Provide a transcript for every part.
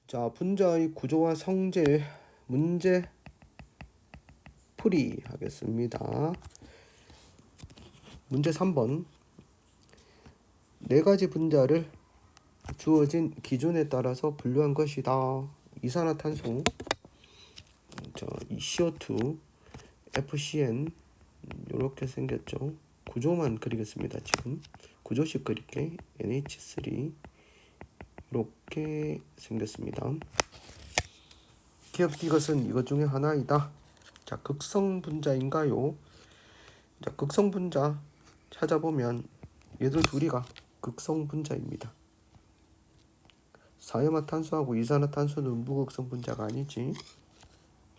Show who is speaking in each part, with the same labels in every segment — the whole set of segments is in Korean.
Speaker 1: 자, 분자의 구조와 성질 문제 풀이 하겠습니다. 문제 3번. 네 가지 분자를 주어진 기준에 따라서 분류한 것이다. 이산화탄소, CO2, FCN 이렇게 생겼죠. 구조만 그리겠습니다. 지금 구조식 그릴게. NH3 이렇게 생겼습니다. 기억 이것은 이것 중에 하나이다. 자, 극성 분자인가요? 자, 극성 분자 찾아보면 얘들 둘이가 극성 분자입니다. 사이화탄소하고 이산화탄소는 무극성 분자가 아니지.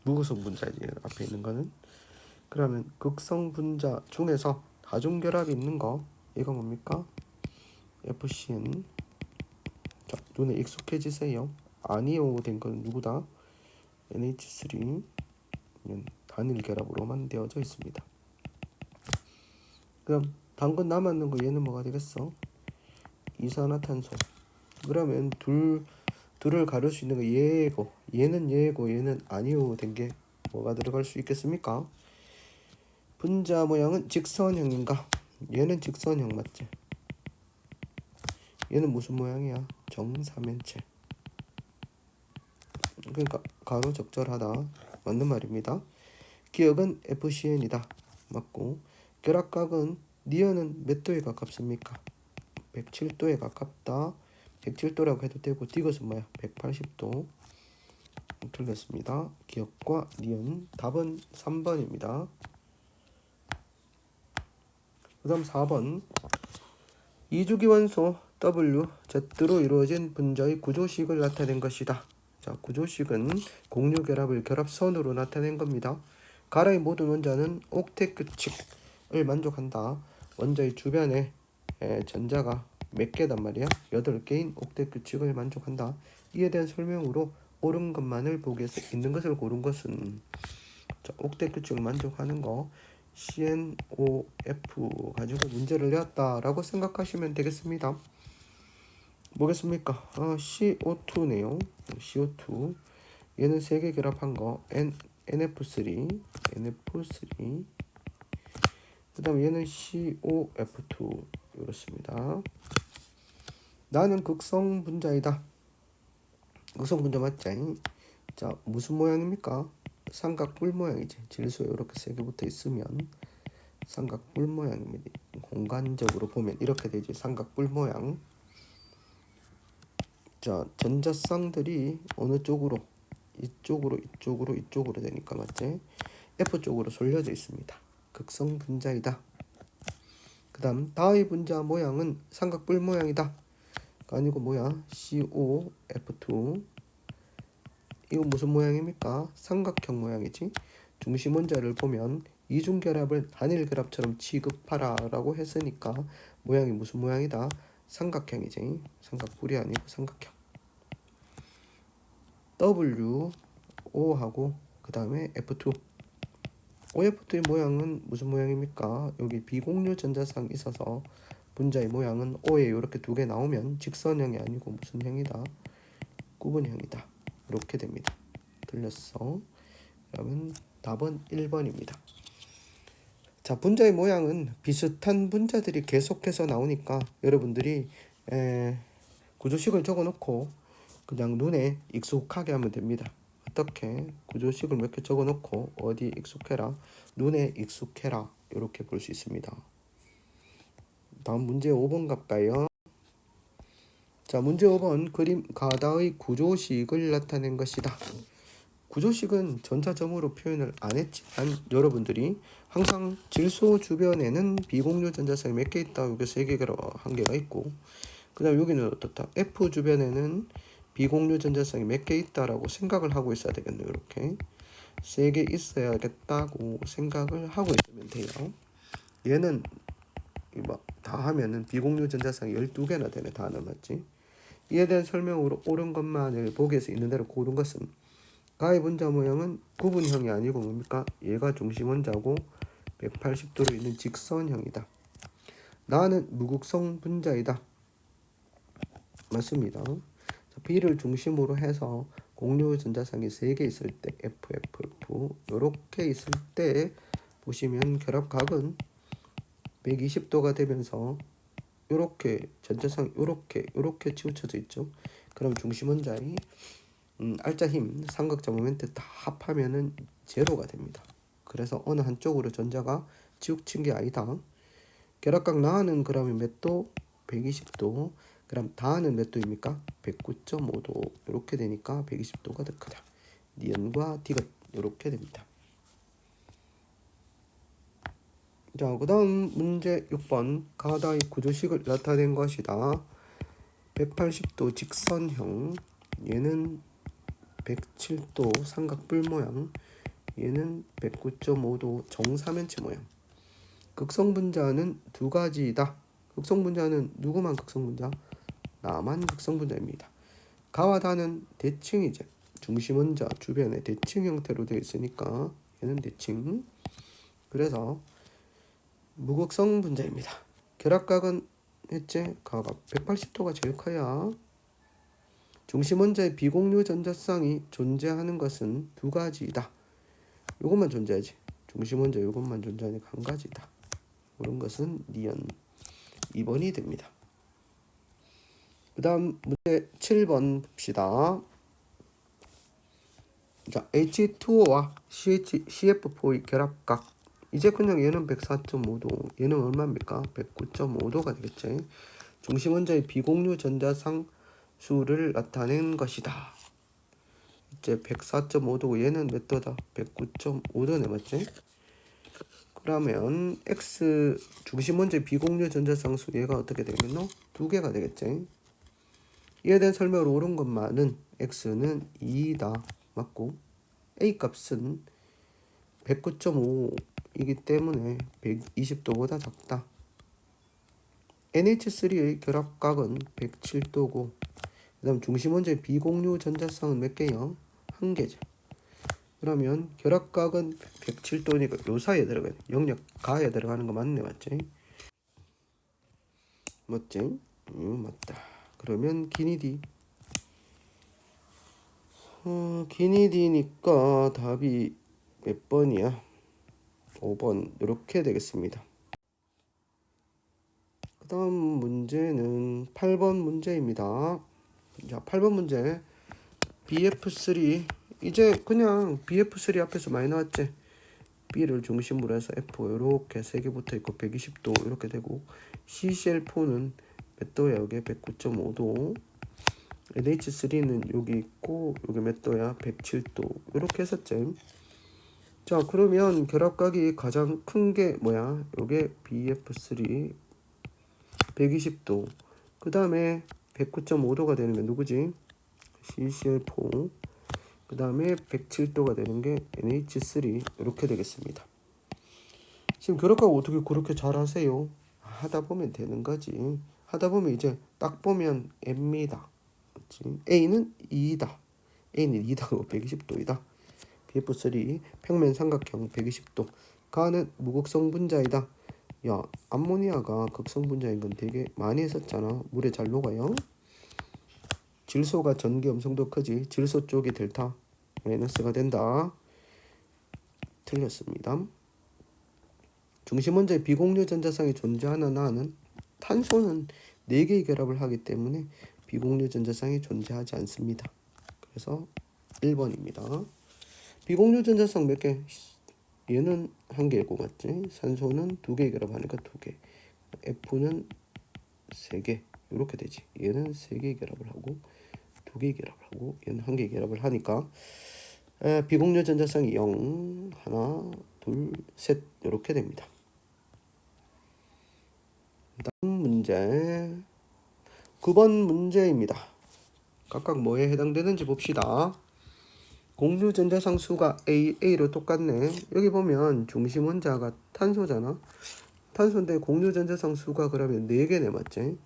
Speaker 1: 무극성 분자지, 앞에 있는 거는. 그러면 극성 분자 중에서 다중결합이 있는 거, 이거 뭡니까? FCN. 자, 눈에 익숙해지세요. 아니오 된 건 누구다? NH3. 단일 결합으로만 되어져 있습니다. 그럼 당근 남았는 거 얘는 뭐가 되겠어? 이산화탄소. 그러면 둘을 가릴 수 있는 거 얘고, 얘는 얘고, 얘는 아니오 된 게 뭐가 들어갈 수 있겠습니까? 분자 모양은 직선형인가? 얘는 직선형 맞지? 얘는 무슨 모양이야? 정사면체. 그러니까 가로 적절하다. 맞는 말입니다. 기억은 FCN이다. 맞고, 결합각은 니은은 몇 도에 가깝습니까? 107도에 가깝다. 107도라고 해도 되고, 디귿은 뭐야? 180도. 틀렸습니다. 기억과 니은. 답은 3번입니다. 그 다음 4번. 이주기원소 W, Z로 이루어진 분자의 구조식을 나타낸 것이다. 자, 구조식은 공유결합을 결합선으로 나타낸 겁니다. 가라의 모든 원자는 옥텟 규칙을 만족한다. 원자의 주변에 전자가 몇 개단 말이야? 8개인 옥텟 규칙을 만족한다. 이에 대한 설명으로 옳은 것만을 보기 위해서 있는 것을 고른 것은, 자, 옥텟 규칙을 만족하는 거 CNOF 가지고 문제를 내었다라고 생각하시면 되겠습니다. 뭐겠습니까? CO2네요. CO2. 얘는 3개 결합한 거 NF3. 그 다음 얘는 COF2 이렇습니다. 나는 극성 분자이다. 극성 분자 맞지? 자, 무슨 모양입니까? 삼각뿔 모양이지. 질소에 이렇게 3개 붙어 있으면 삼각뿔 모양입니다. 공간적으로 보면 이렇게 되지. 삼각뿔 모양. 자, 전자쌍들이 어느 쪽으로? 이쪽으로 되니까 맞지? F 쪽으로 쏠려져 있습니다. 극성 분자이다. 그 다음 다의 분자 모양은 삼각뿔 모양이다. 아니고 뭐야? COF2. 이건 무슨 모양입니까? 삼각형 모양이지. 중심 원자를 보면 이중결합을 단일결합처럼 취급하라 라고 했으니까 모양이 무슨 모양이다? 삼각형이지. 삼각뿔이 아니고 삼각형. W, O하고 그 다음에 F2. OF2의 모양은 무슨 모양입니까? 여기 비공유 전자쌍이 있어서 분자의 모양은 O에 이렇게 2개 나오면 직선형이 아니고 무슨 형이다? 구분형이다. 이렇게 됩니다. 틀렸어. 그러면 답은 1번입니다. 자, 분자의 모양은 비슷한 분자들이 계속해서 나오니까 여러분들이 구조식을 적어놓고 그냥 눈에 익숙하게 하면 됩니다. 어떻게? 구조식을 몇 개 적어놓고 어디 익숙해라? 눈에 익숙해라. 이렇게 볼 수 있습니다. 다음 문제 5번 갈까요? 자, 문제 5번. 그림 가다의 구조식을 나타낸 것이다. 구조식은 전자점으로 표현을 안 했지만 여러분들이 항상 질소 주변에는 비공유 전자쌍이 몇 개 있다. 여기 3개가 한 개가 있고, 그 다음 여기는 어떻다? F 주변에는 비공유 전자쌍이 몇 개 있다라고 생각을 하고 있어야 되겠네요. 이렇게 3개 있어야겠다고 생각을 하고 있으면 돼요. 얘는 다 하면은 비공유 전자쌍이 12개나 되네. 다 남았지. 이에 대한 설명으로 옳은 것만을 보기 위해서 있는 대로 고른 것은, 가의 분자 모양은 구분형이 아니고 뭡니까? 얘가 중심 원자고 180도로 있는 직선형이다. 나는 무극성 분자이다. 맞습니다. B를 중심으로 해서 공유 전자쌍이 3개 있을 때 FFF 요렇게 있을 때 보시면 결합각은 120도가 되면서 요렇게 전자쌍 요렇게 치우쳐져 있죠. 그럼 중심 원자의 알짜 힘, 삼각자 모멘트 다 합하면은 제로가 됩니다. 그래서 어느 한쪽으로 전자가 치우친 게 아니다. 결합각 나는 그러면 몇 도? 120도. 그럼 다는 몇 도입니까? 109.5도. 이렇게 되니까 120도가 더 크다. 니은과 디귿 이렇게 됩니다. 자, 그 다음 문제 6번. 가다의 구조식을 나타낸 것이다. 180도 직선형, 얘는 107도 삼각뿔 모양, 얘는 109.5도 정사면체 모양. 극성분자는 두 가지이다. 극성분자는 누구만 극성분자? 나만 극성분자입니다. 가와 다는 대칭이제. 중심원자 주변에 대칭 형태로 되어 있으니까 얘는 대칭. 그래서 무극성분자입니다. 결합각은 했지? 가가 180도가 제일 커야. 중심원자의 비공유 전자쌍이 존재하는 것은 두 가지이다. 요것만 존재하지. 중심원자 요것만 존재하니까 한 가지다. 그런 것은 니은 2번이 됩니다. 그 다음 문제 7번 봅시다. 자, H2O와 CF4의 결합각. 이제 그냥 얘는 104.5도, 얘는 얼마입니까? 109.5도가 되겠지. 중심원자의 비공유 전자상 수를 나타낸 것이다. 이제 104.5도고 얘는 몇 도다? 109.5도네, 맞지? 그러면 X 중심원자의 비공유 전자상수 얘가 어떻게 되겠노? 두 개가 되겠지. 이에 대한 설명을 옳은 것만은 X는 2다. 맞고 A 값은 109.5이기 때문에 120도보다 작다. NH3의 결합각은 107도고 그 다음 중심원자의 비공유 전자쌍은 몇 개요? 한 개죠. 그러면 결합각은 107도니까 요 사이에 들어가야 돼. 영역 가에 들어가는 거 맞네, 맞지? 맞지? 맞다. 그러면 기니디 기니디니까 답이 몇 번이야? 5번 이렇게 되겠습니다. 그 다음 문제는 8번 문제입니다. 자, 8번 문제 BF3 이제 그냥 BF3 앞에서 많이 나왔지. B를 중심으로 해서 F 이렇게 3개 붙어 있고 120도 이렇게 되고 CCl4는 몇 도야? 여기 109.5도. NH3는 여기 있고 여기 몇 도야? 107도. 이렇게 했었지. 자, 그러면 결합각이 가장 큰 게 뭐야? 요게 BF3 120도. 그 다음에 109.5도가 되는 게 누구지? CCl4. 그 다음에 107도가 되는 게 NH3. 이렇게 되겠습니다. 지금 결합각 어떻게 그렇게 잘 하세요? 하다 보면 되는 거지. 하다 보면 이제 딱 보면 M이다. 그렇지? A는 2다. A는 2다고 120도이다. BF3 평면 삼각형 120도. 가는 무극성 분자이다. 야, 암모니아가 극성 분자인 건 되게 많이 했었잖아. 물에 잘 녹아요. 질소가 전기 음성도 크지. 질소 쪽이 델타 마이너스가 된다. 틀렸습니다. 중심원자의 비공유 전자쌍이 존재하는 나는 탄소는 4개의 결합을 하기 때문에 비공유 전자쌍이 존재하지 않습니다. 그래서 1번입니다. 비공유 전자쌍 몇 개? 얘는 한 개고 맞지? 산소는 2개 결합하니까 2개. F는 3개. 이렇게 되지. 얘는 3개 결합을 하고 2개 결합을 하고 얘는 1개 결합을 하니까 비공유 전자쌍이 0, 하나, 둘, 셋 이렇게 됩니다. 다음 문제 9번 문제입니다. 각각 뭐에 해당되는지 봅시다. 공유 전자상 수가 A로 똑같네. 여기 보면 중심 원자가 탄소잖아. 탄소인데 공유 전자상 수가 그러면 4개네, 맞지?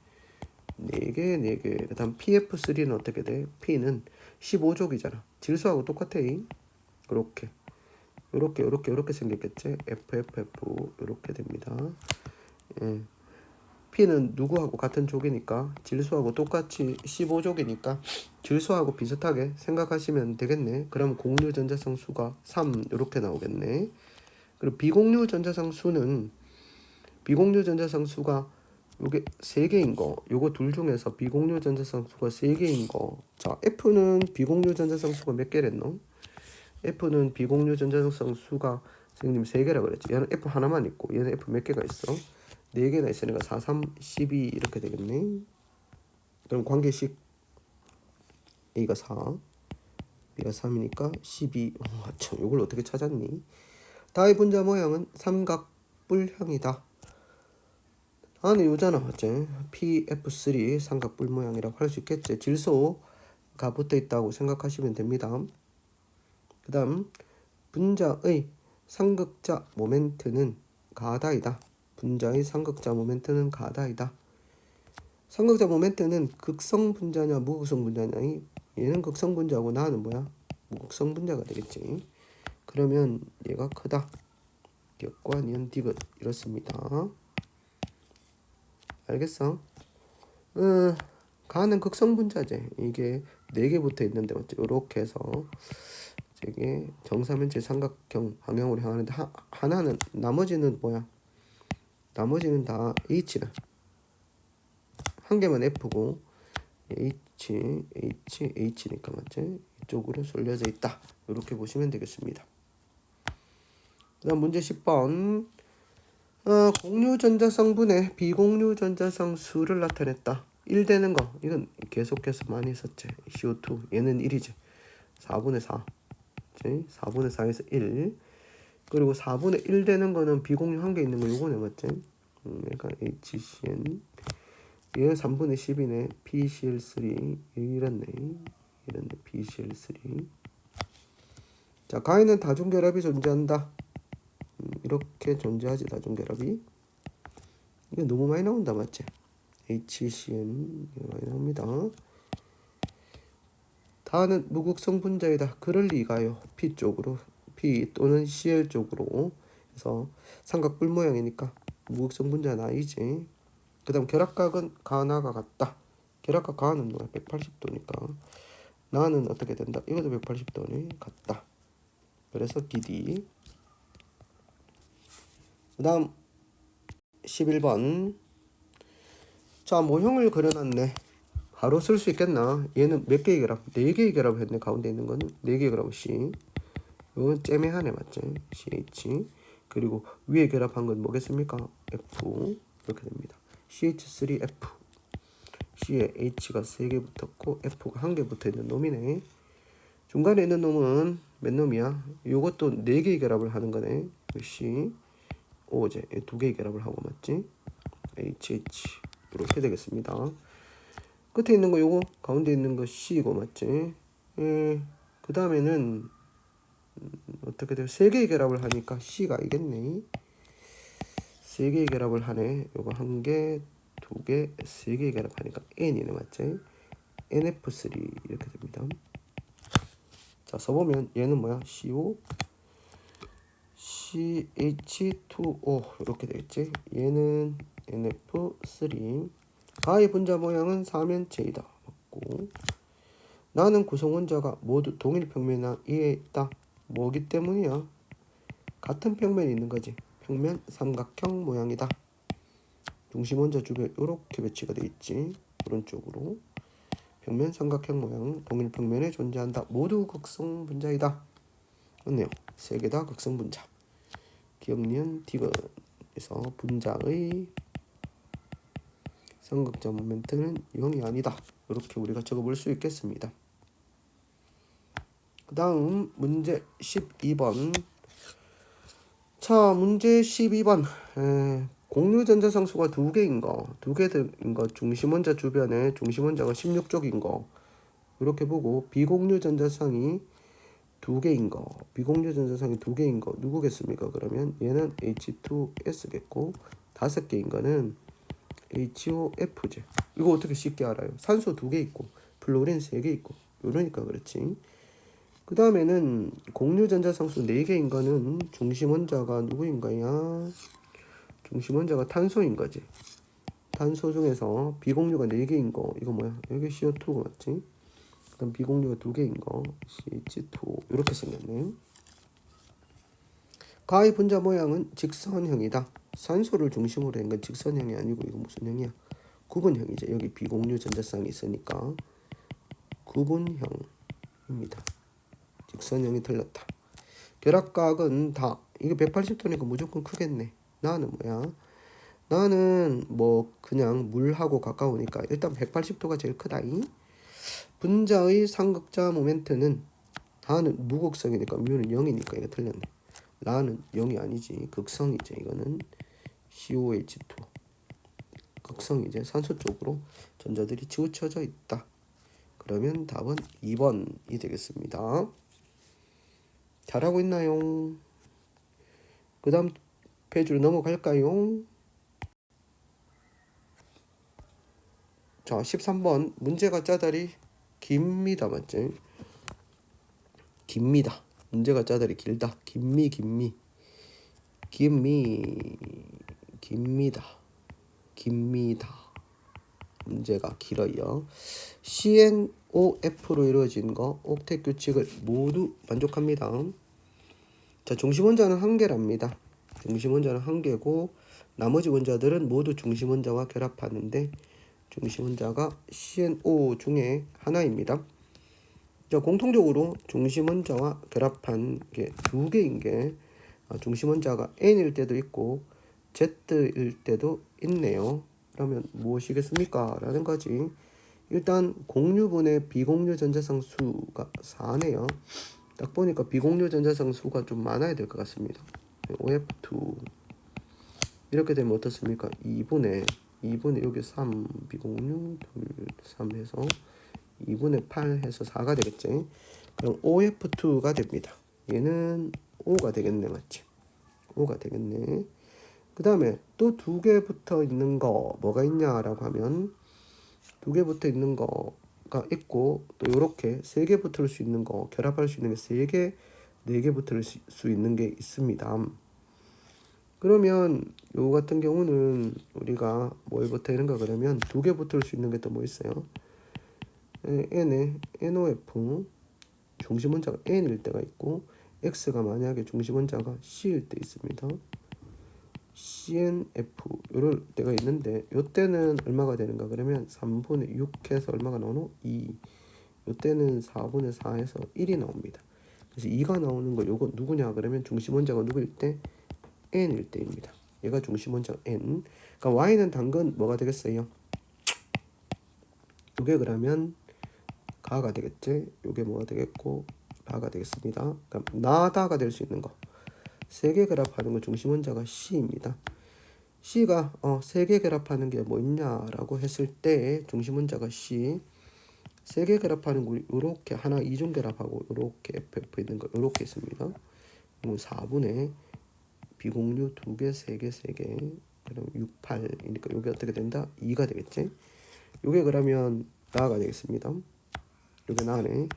Speaker 1: 4개, 4개. 그 다음 PF3는 어떻게 돼? P는 15족이잖아. 질소하고 똑같아. 그렇게. 요렇게 생겼겠지? FFF. 요렇게 됩니다. 예. P는 누구하고 같은 족이니까 질소하고 똑같이 15족이니까 질소하고 비슷하게 생각하시면 되겠네. 그럼 공유 전자성 수가 3 이렇게 나오겠네. 그리고 비공유 전자성 수는 비공유 전자성 수가 요게 3개인 거, 요거 둘 중에서 비공유 전자성 수가 3개인 거. 자, F는 비공유 전자성 수가 몇 개랬노? F는 비공유 전자성 수가 선생님 3개라 그랬지. 얘는 F 하나만 있고 얘는 F 몇 개가 있어? 4개나 있으니까 4, 3, 12 이렇게 되겠네. 그럼 관계식 A가 4, B가 3이니까 12. 참, 이걸 어떻게 찾았니? 다의 분자 모양은 삼각뿔형이다. 안에 요잖아, 맞지? PF3 삼각뿔 모양이라고 할 수 있겠지. 질소가 붙어 있다고 생각하시면 됩니다. 그 다음 분자의 삼극자 모멘트는 가다이다. 분자의 삼극자 모멘트는 가다이다. 삼극자 모멘트는 극성 분자냐 무극성 분자냐. 얘는 극성 분자고 나는 뭐야? 무극성 분자가 되겠지. 그러면 얘가 크다. 기억과 니은 디귿 이렇습니다. 알겠어? 가는 극성 분자제. 이게 4개 붙어 있는데 맞지? 이렇게 해서 이게 정사면체 삼각형 방향으로 향하는데 하나는 나머지는 뭐야? 나머지는 다 H다. 한 개만 F고 H니까 맞지? 이쪽으로 쏠려져 있다. 이렇게 보시면 되겠습니다. 그 다음 문제 10번. 공유 전자성분의 비공유 전자성 수를 나타냈다. 1 되는 거. 이건 계속해서 많이 했었지. CO2. 얘는 1이지. 4분의 4. 4분의 4에서 1. 그리고 4분의 1 되는 거는 비공유 한 개 있는 거 요거네, 맞지? 그러니까 HCN. 얘는 3분의 10이네. PCl3. 이렇네. PCl3. 자, 가에는 다중결합이 존재한다. 이렇게 존재하지, 다중결합이. 이게 너무 많이 나온다, 맞지? HCN 많이 나옵니다. 다는 무극성 분자이다. 그럴 리가요. P 쪽으로, P 또는 Cl 쪽으로. 그래서 삼각뿔 모양이니까 무극성 분자는 아니지. 그 다음 결합각은 가나가 같다. 결합각 가는 뭐야? 180도니까 나는 어떻게 된다? 이것도 180도네. 같다. 그래서 DD. 그 다음 11번. 자, 모형을 그려놨네. 바로 쓸 수 있겠나? 얘는 몇 개의 결합? 4개의 결합을 했네. 가운데 있는 거는 4개의 결합 C. 이건 째매하네, 맞지? CH. 그리고 위에 결합한 건 뭐겠습니까? F. 이렇게 됩니다. CH3F. C에 H가 3개 붙었고 F가 1개 붙어있는 놈이네. 중간에 있는 놈은 몇 놈이야? 요것도 4개의 결합을 하는 거네. C, O제 2개의 결합을 하고 맞지? HH 이렇게 되겠습니다. 끝에 있는 거 요거 가운데 있는 거 C이고 맞지? 그 다음에는 어떻게 돼요? 3개의 결합을 하니까 C가 이겠네. 3개의 결합을 하네. 요거 1개, 2개, 3개의 결합하니까 N이네, 맞지? NF3 이렇게 됩니다. 자, 써보면 얘는 뭐야? CO, CH2O 이렇게 되겠지? 얘는 NF3. 가의 분자 모양은 사면체이다. 맞고. 나는 구성원자가 모두 동일 평면 위에 있다. 뭐기 때문이야? 같은 평면이 있는 거지. 평면 삼각형 모양이다. 중심 원자 주변 이렇게 배치가 돼 있지. 오른쪽으로. 평면 삼각형 모양 동일 평면에 존재한다. 모두 극성 분자이다. 맞네요. 3개 다 극성 분자. 기억니은 디귿에서 분자의 삼극자 모멘트는 0이 아니다. 이렇게 우리가 적어볼 수 있겠습니다. 그 다음 문제 12번. 자, 문제 12번. 공유 전자상수가 2개인 거, 2개인 거, 중심원자 주변에 중심원자가 16족인 거 이렇게 보고 비공유 전자상이 2개인 거, 비공유 전자상이 2개인 거 누구겠습니까? 그러면 얘는 H2S겠고 5개인 거는 HOF제. 이거 어떻게 쉽게 알아요? 산소 2개 있고 플로린 3개 있고 이러니까 그렇지. 그 다음에는 공유 전자상수 4개인 거는 중심원자가 누구인 거야? 중심원자가 탄소인 거지. 단소 중에서 비공유가 4개인 거 이거 뭐야? 여기 CO2가 맞지? 그럼 비공유가 2개인 거 CH2 이렇게 생겼네. 가의 분자 모양은 직선형이다. 산소를 중심으로 한 건 직선형이 아니고 이거 무슨 형이야? 구분형이죠. 여기 비공유 전자쌍이 있으니까 구분형입니다. 직선형이 틀렸다. 결합각은 다 이거 180도니까 무조건 크겠네. 나는 뭐야? 나는 뭐 그냥 물하고 가까우니까 일단 180도가 제일 크다잉. 분자의 상극자 모멘트는 다는 무극성이니까 뮤는 0이니까 이거 틀렸네. 라는 0이 아니지. 극성이지. 이거는 COH2 극성이지. 산소 쪽으로 전자들이 치우쳐져 있다. 그러면 답은 2번이 되겠습니다. 잘하고 있나요? 그 다음 페이지로 넘어갈까요? 자, 13번 문제가 짜다리 깁니다. 맞지? 깁니다. 문제가 짜다리 길다. 깁니다. 문제가 길어요. CNOF로 이루어진 거 옥텟 규칙을 모두 만족합니다. 자, 중심 원자는 한 개랍니다. 중심 원자는 한 개고 나머지 원자들은 모두 중심 원자와 결합하는데 중심 원자가 CNO 중에 하나입니다. 자, 공통적으로 중심 원자와 결합한 게 2개인 게 중심 원자가 N일 때도 있고 Z일 때도 있네요. 그러면 무엇이겠습니까? 라는 거지. 일단 공유분의 비공유 전자상 수가 4네요. 딱 보니까 비공유 전자상 수가 좀 많아야 될 것 같습니다. OF2 이렇게 되면 어떻습니까? 2분의 여기 3 비공유 2, 3 해서 2분의 8 해서 4가 되겠지. 그럼 OF2가 됩니다. 얘는 5가 되겠네. 맞지? 5가 되겠네. 그 다음에 또 2개 붙어 있는 거 뭐가 있냐라고 하면 2개 붙어 있는 거가 있고 또 이렇게 3개 붙을 수 있는 거 결합할 수 있는 게 3개 4개 붙을 수 있는 게 있습니다. 그러면 요 같은 경우는 우리가 뭘 붙어 있는가 그러면 2개 붙을 수 있는 게 또 뭐 있어요? N에 NOF 중심 원자가 N일 때가 있고 X가 만약에 중심 원자가 C일 때 있습니다. CNF 이럴 때가 있는데 요때는 얼마가 되는가 그러면 3분의 6 해서 얼마가 나오노? 2. 요때는 4분의 4 해서 1이 나옵니다. 그래서 2가 나오는 거 요거 누구냐 그러면 중심 원자가 누구일 때? N일 때입니다. 얘가 중심 원자 N. 그러니까 Y는 당근 뭐가 되겠어요? 요게 그러면 가가 되겠지. 요게 뭐가 되겠고 라가 되겠습니다. 그러니까 나다가 될 수 있는 거. 3개 결합하는 거 중심 원자가 C입니다. C가 3개 결합하는 게 뭐 있냐라고 했을 때 중심 원자가 C 3개 결합하는 거 요렇게 하나 이중 결합하고 요렇게 FF 있는 거 요렇게 있습니다. 4분의 비공유 2개, 3개, 3개 그럼 6, 8이니까 요게 어떻게 된다? 2가 되겠지? 요게 그러면 나가 되겠습니다. 요게 나네.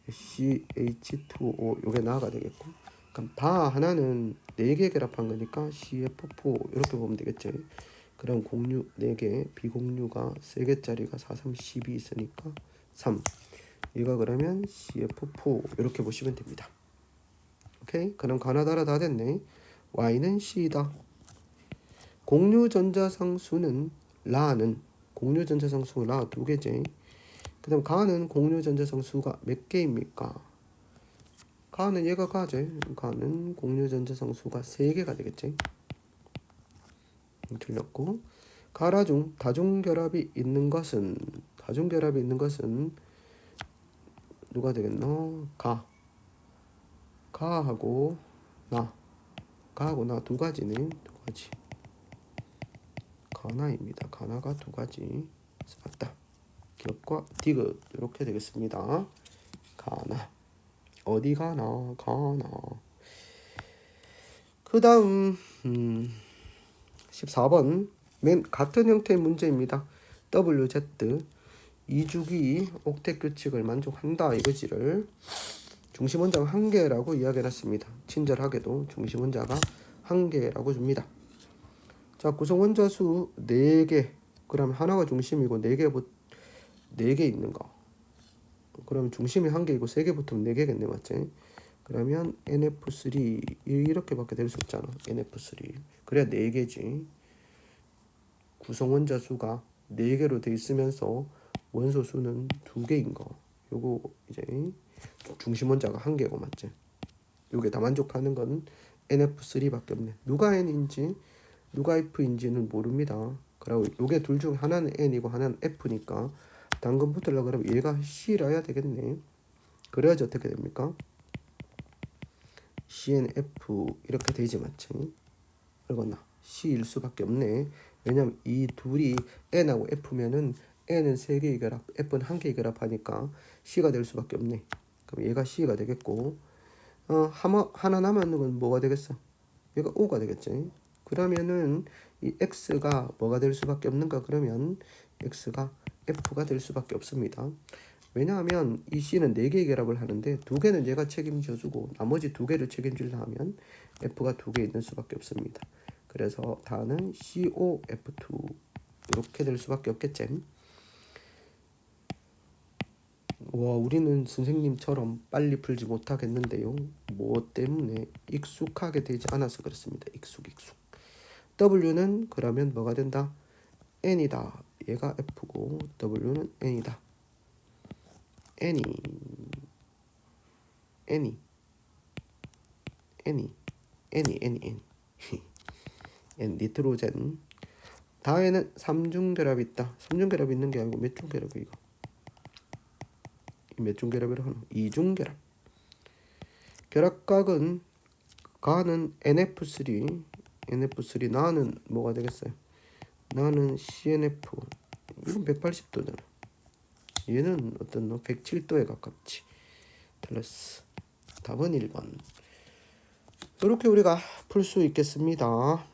Speaker 1: CH2O 요게 나가 되겠고 그럼 다 하나는 4개 결합한 거니까 CF4 이렇게 보면 되겠죠. 그럼 공유 4개 비공유가 3개짜리가 4, 3, 12 있으니까 3 이거 그러면 CF4 이렇게 보시면 됩니다. 오케이? 그럼 가나다라 다 됐네. Y는 C다. 공유 전자상수는 라는 공유 전자상수가 라 2개지. 그 다음 가는 공유 전자상수가 몇 개입니까? 가는 얘가 가지. 가는 공유 전자상수가 3개가 되겠지. 틀렸고 가라 중 다중결합이 있는 것은 누가 되겠노? 가하고 나 두 가지네. 2가지 가나입니다. 가나가 2가지 맞다. 기억과 디귿 이렇게 되겠습니다. 가나 어디 가나 그 다음 14번 맨 같은 형태의 문제입니다. WZ 2주기 옥텟 규칙을 만족한다 이거지를 중심 원자가 1개라고 이야기해놨습니다. 친절하게도 중심 원자가 1개라고 줍니다. 자, 구성 원자 수 4개 그러면 하나가 중심이고 네 개 있는 거. 그러면 중심이 한 개이고 세 개 붙으면 네 개겠네, 맞지? 그러면 NF3 이렇게밖에 될 수 없잖아. NF3 그래야 네 개지. 구성 원자 수가 네 개로 돼 있으면서 원소 수는 두 개인 거. 요거 이제 중심 원자가 한 개고, 맞지? 요게 다 만족하는 건 NF3밖에 없네. 누가 N인지 누가 F인지는 모릅니다. 그리고 요게 둘 중 하나는 N이고 하나는 F니까 당근 붙으려고 그러면 얘가 C라야 되겠네. 그래야지 어떻게 됩니까? CNF 이렇게 되지, 맞지? 그러거나 C일 수밖에 없네. 왜냐면 이 둘이 N하고 F면은 N은 3개의 결합, F는 1개의 결합하니까 C가 될 수밖에 없네. 그럼 얘가 C가 되겠고, 하나 남았는 건 뭐가 되겠어? 얘가 O가 되겠지. 그러면은 이 X가 뭐가 될 수밖에 없는가? 그러면 X가 F가 될 수밖에 없습니다. 왜냐하면 이 C는 4개의 결합을 하는데 2개는 얘가 책임져주고 나머지 2개를 책임질라 하면 F가 2개 있는 수밖에 없습니다. 그래서 다는 COF2 이렇게 될 수밖에 없겠지. 와, 우리는 선생님처럼 빨리 풀지 못하겠는데요. 뭐 때문에? 익숙하게 되지 않아서 그렇습니다. 익숙. W는 그러면 뭐가 된다? N이다. 얘가 F고 W는 N이다. N이 N이 N 니트로젠. 다에는 3중 결합이 있다. 3중 결합이 있는 게 아니고 몇 중 결합이 이거? 몇 중 결합이라 하나? 2중 결합. 결합각은 가는 NF3 나는 뭐가 되겠어요? 나는 CNF. 이건 180도잖아. 얘는 어떤 107도에 가깝지. 틀렸어. 답은 1번. 이렇게 우리가 풀 수 있겠습니다.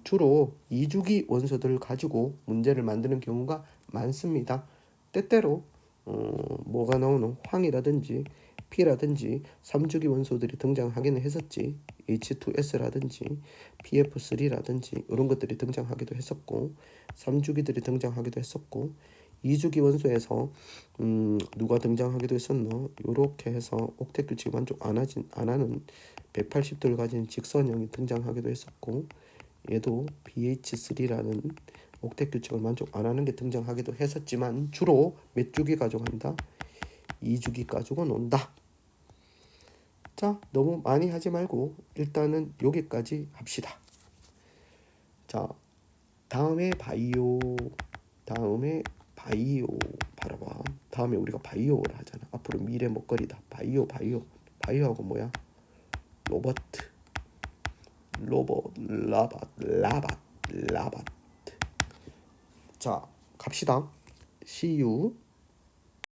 Speaker 1: 주로 2주기 원소들을 가지고 문제를 만드는 경우가 많습니다. 때때로 뭐가 나오노? 황이라든지 P라든지 3주기 원소들이 등장하기는 했었지. H2S라든지 PF3라든지 이런 것들이 등장하기도 했었고 3주기들이 등장하기도 했었고 2주기 원소에서 누가 등장하기도 했었노? 요렇게 해서 옥텟 규칙 만족 안 하는 180도를 가진 직선형이 등장하기도 했었고 얘도 BH3라는 옥텟 규칙을 만족 안 하는 게 등장하기도 했었지만 주로 몇 주기 가져간다? 2주기 가지고 논다. 자, 너무 많이 하지 말고 일단은 여기까지 합시다. 자, 다음에 바이오 바라봐. 다음에 우리가 바이오를 하잖아. 앞으로 미래 먹거리다. 바이오하고 뭐야? 로봇, 라밭. 자, 갑시다. CU